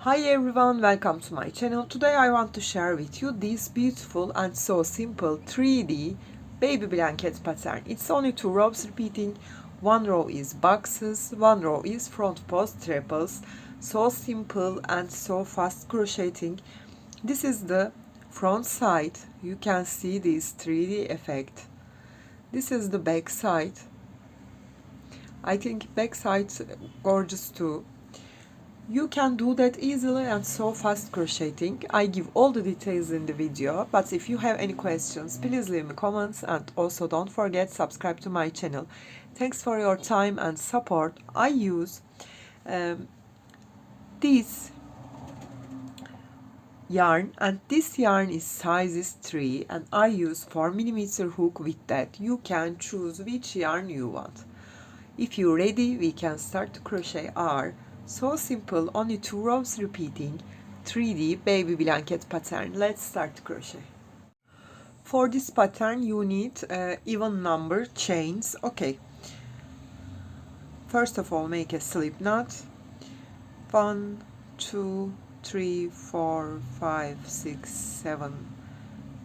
Hi everyone, welcome to my channel. Today I want to share with you this beautiful and so simple 3D baby blanket pattern. It's only 2 rows repeating. One row is boxes, one row is front post triples. So simple and so fast crocheting. This is the front side. You can see this 3D effect. This is the back side. I think back side gorgeous too. You can do that easily and so fast crocheting. I give all the details in the video, but if you have any questions, please leave me comments, and also don't forget subscribe to my channel. Thanks for your time and support. I use this yarn, and this yarn is sizes 3, and I use 4mm hook with that. You can choose which yarn you want. If you're ready, we can start to crochet our so simple, only 2 rows repeating 3D baby blanket pattern. Let's start to crochet. For this pattern you need even number chains. Okay, first of all make a slip knot. 1 2 3 4 5 6 7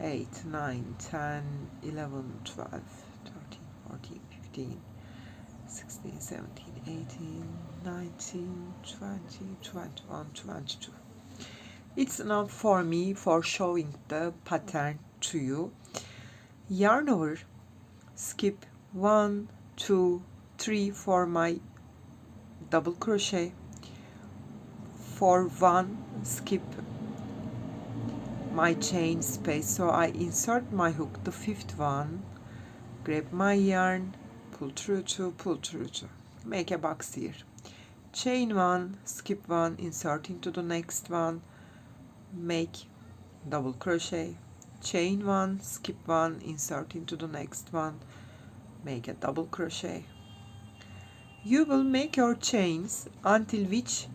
8 9 10 11 12 13 14 15 16, 17, 18, 19, 20, 21, 22. It's enough for me for showing the pattern to you. Yarn over, skip 1, 2, 3 for my double crochet. For 1, skip my chain space, so I insert my hook, the 5th one, grab my yarn, pull through 2, pull through 2, make a box here, chain 1, skip 1, insert into the next one, make double crochet, chain 1, skip 1, insert into the next one, make a double crochet. You will make your chains until which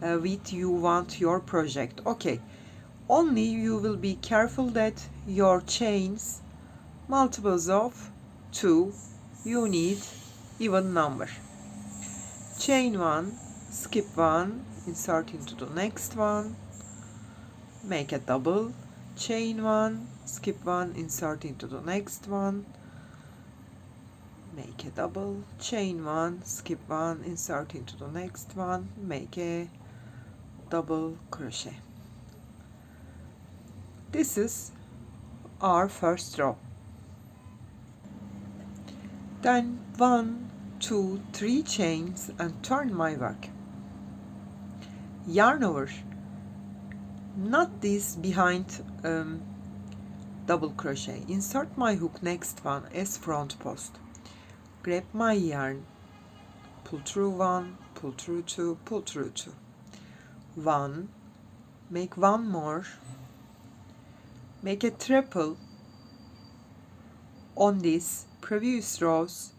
width you want your project. Okay, only you will be careful that your chains multiples of 2, you need even number. Chain 1, skip 1, insert into the next one, make a double, chain 1, skip 1, insert into the next one, make a double, chain 1, skip 1, insert into the next one, make a double crochet. This is our first row. Then 1 2 3 chains and turn my work. Yarn over, not this behind double crochet, insert my hook next one as front post, grab my yarn, pull through 1, pull through 2, pull through 2, 1, make 1 more, make a triple on this previous rows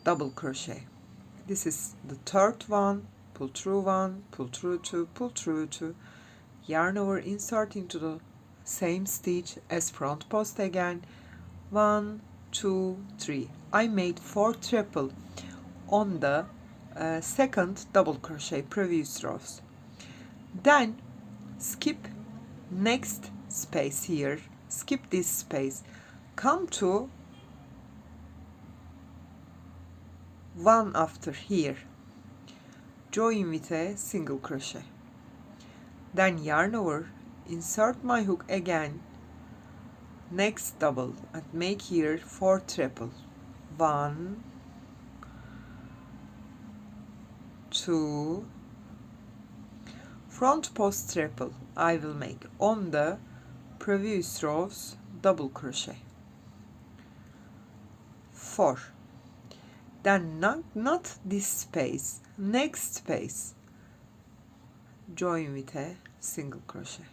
double crochet. This is the 3rd one, pull through 1, pull through 2, pull through 2, yarn over, insert into the same stitch as front post again, 1 2 3. I made 4 triple on the 2nd double crochet previous rows. Then skip next space here, skip this space, come to 1 after here, join with a single crochet, then yarn over, insert my hook again, next double, and make here 4 triple, 1 2, front post triple I will make on the previous rows double crochet, 4, then not this space, next space, join with a single crochet,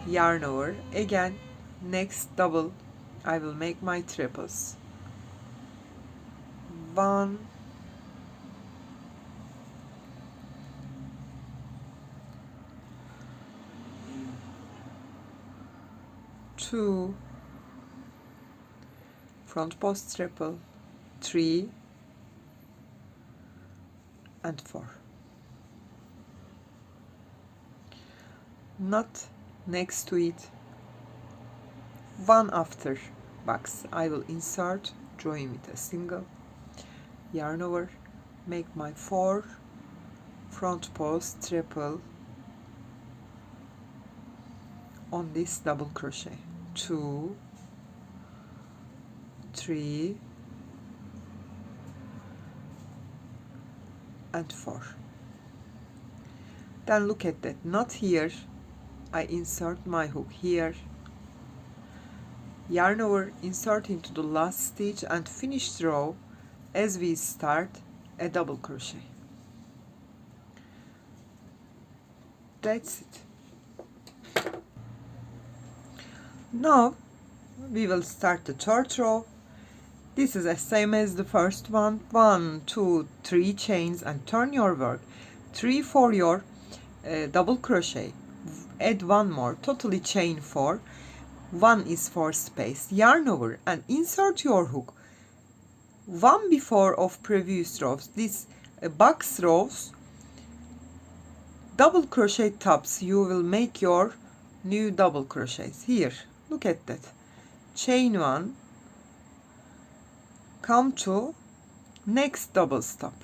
yarn over again, next double I will make my triples, 1 2, front post triple, 3, and 4. Not next to it, one after box. I will insert, join with a single, yarn over, make my 4 front post triple on this double crochet. 2, 3 and 4. Then look at that, not here. I insert my hook here, yarn over, insert into the last stitch and finish the row as we start a double crochet. That's it. Now we will start the third row. This is the same as the first one. 1, 2, 3 chains and turn your work. 3 for your double crochet. Add 1 more, totally chain 4. 1 is for space. Yarn over and insert your hook. 1 before of previous rows. This box rows, double crochet tops. You will make your new double crochets. Here, look at that. Chain 1. Come to next double stop.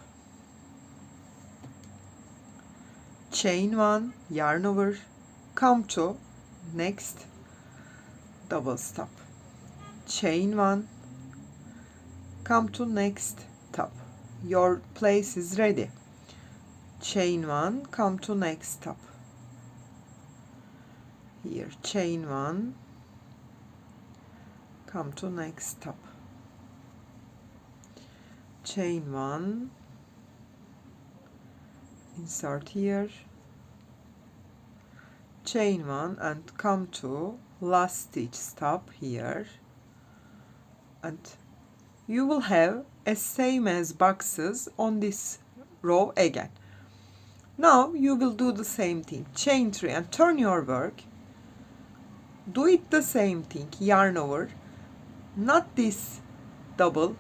Chain 1, yarn over, come to next double stop. Chain 1, come to next top. Your place is ready. Chain 1, come to next top. Here, chain 1, come to next top. Chain 1, insert here, chain 1 and come to last stitch, stop here, and you will have a same as boxes on this row again. Now you will do the same thing, chain 3 and turn your work. Do it the same thing, yarn over, not this double,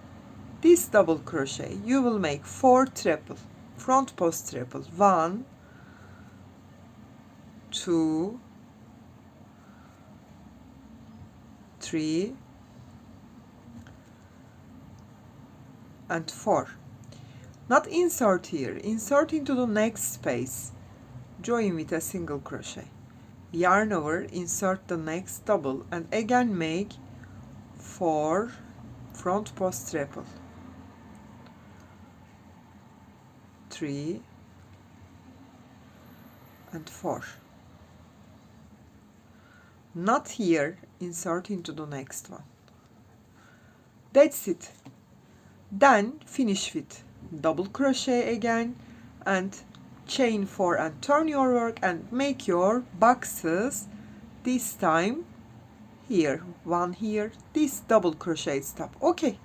this double crochet. You will make 4 triple, front post triple. 1, 2, 3 and 4. Not insert here, insert into the next space, join with a single crochet, yarn over, insert the next double and again make 4 front post triple. 3 and 4. Not here, insert into the next one. That's it. Then finish with double crochet again and chain 4 and turn your work and make your boxes. This time here, 1 here, this double crochet stop. Okay,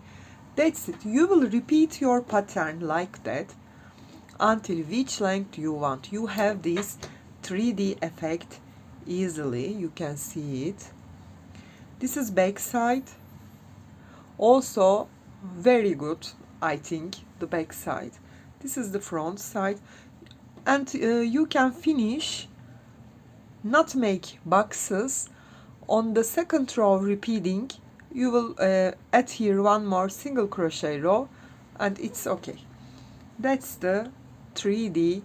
that's it. You will repeat your pattern like that until which length you want. You have this 3D effect easily, you can see it. This is back side, also very good, I think, the back side. This is the front side, and you can finish, not make boxes on the second row repeating. You will add here 1 more single crochet row and it's okay. That's the 3D,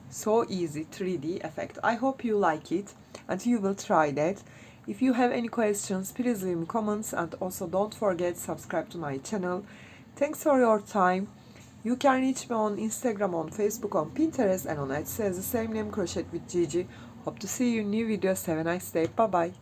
so easy 3D effect. I hope you like it and you will try that. If you have any questions, please leave me comments and also don't forget subscribe to my channel. Thanks for your time. You can reach me on Instagram, on Facebook, on Pinterest and on Etsy as the same name, Crochet with Gigi. Hope to see you in new videos. Have a nice day. Bye bye.